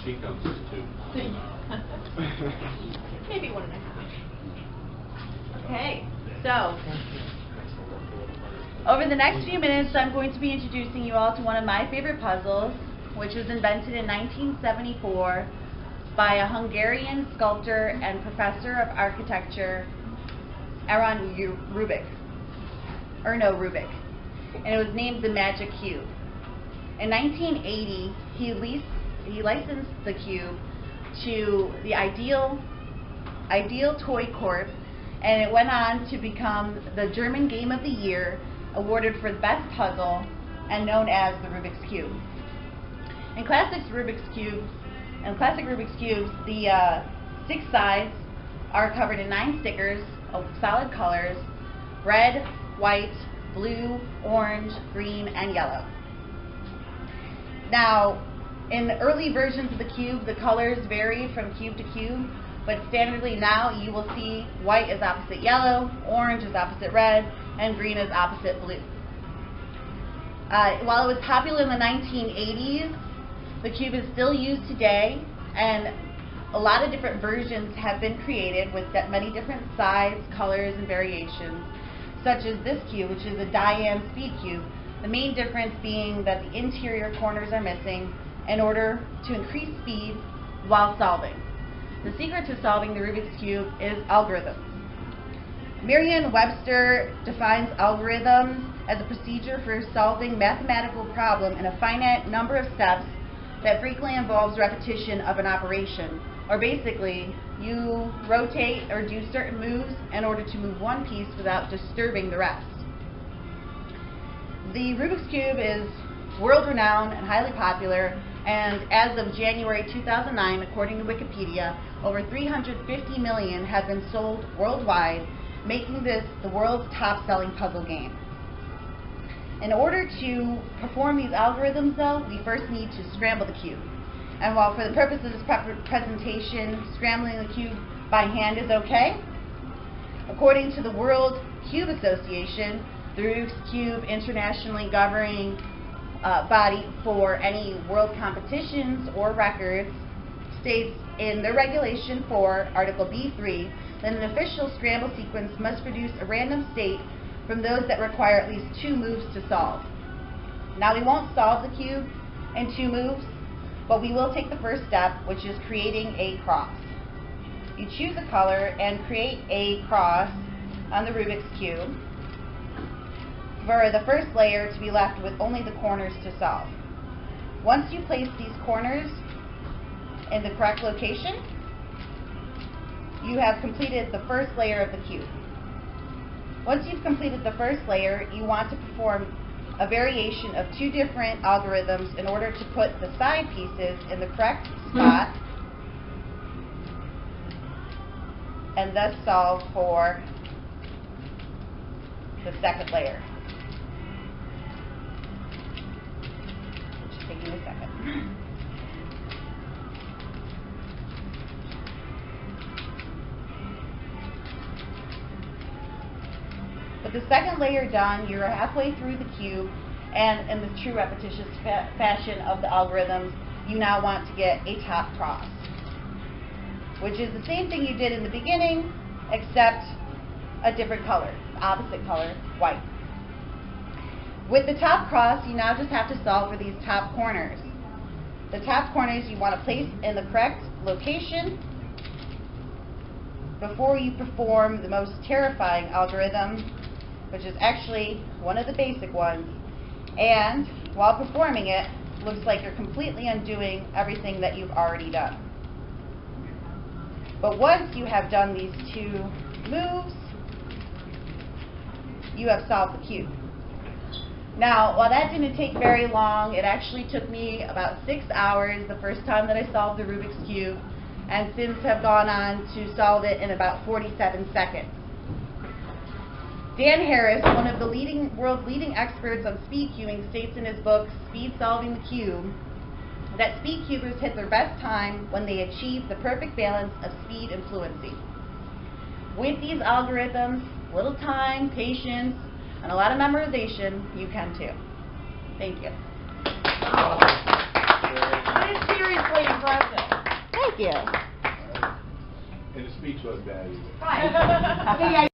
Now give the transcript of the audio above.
She counts as 2. Maybe 1.5. Okay, so over the next few minutes, I'm going to be introducing you all to one of my favorite puzzles, which was invented in 1974 by a Hungarian sculptor and professor of architecture, Erno Rubik. And it was named the Magic Cube. In 1980, he licensed the cube to the Ideal Toy Corp, and it went on to become the German Game of the Year, awarded for the best puzzle and known as the Rubik's Cube. In classic Rubik's Cubes, the 6 sides are covered in 9 stickers of solid colors: red, white, blue, orange, green, and yellow. Now, in the early versions of the cube, the colors varied from cube to cube, but standardly now you will see white is opposite yellow, orange is opposite red, and green is opposite blue. While it was popular in the 1980s, the cube is still used today, and a lot of different versions have been created with many different sizes, colors, and variations, such as this cube, which is a Diane Speed Cube. The main difference being that the interior corners are missing in order to increase speed while solving. The secret to solving the Rubik's Cube is algorithms. Merriam-Webster defines algorithms as a procedure for solving mathematical problem in a finite number of steps that frequently involves repetition of an operation. Or basically, you rotate or do certain moves in order to move one piece without disturbing the rest. The Rubik's Cube is world-renowned and highly popular, and as of January 2009, according to Wikipedia, over 350 million have been sold worldwide, making this the world's top-selling puzzle game. In order to perform these algorithms, though, we first need to scramble the cube. And while for the purpose of this presentation, scrambling the cube by hand is okay, according to the World Cube Association, the Rubik's Cube internationally governing body for any world competitions or records, states in their regulation for Article B3 that an official scramble sequence must produce a random state from those that require at least 2 moves to solve. Now, we won't solve the cube in 2 moves, but we will take the first step, which is creating a cross. You choose a color and create a cross on the Rubik's Cube for the first layer to be left with only the corners to solve. Once you place these corners in the correct location, you have completed the first layer of the cube. Once you've completed the first layer, you want to perform a variation of 2 different algorithms in order to put the side pieces in the correct spot and thus solve for the second layer. Just taking a second. With the second layer done, you're halfway through the cube, and in the true repetitious fashion of the algorithms, you now want to get a top cross, which is the same thing you did in the beginning, except a different color, opposite color, white. With the top cross, you now just have to solve for these top corners. The top corners you want to place in the correct location before you perform the most terrifying algorithm, which is actually one of the basic ones, and while performing it, looks like you're completely undoing everything that you've already done. But once you have done these 2 moves, you have solved the cube. Now, while that didn't take very long, it actually took me about 6 hours the first time that I solved the Rubik's Cube, and since have gone on to solve it in about 47 seconds. Dan Harris, one of the world's leading experts on speed cubing, states in his book, Speed Solving the Cube, that speed cubers hit their best time when they achieve the perfect balance of speed and fluency. With these algorithms, little time, patience, and a lot of memorization, you can too. Thank you. That is seriously impressive. Thank you. And the speech wasn't bad either. Right.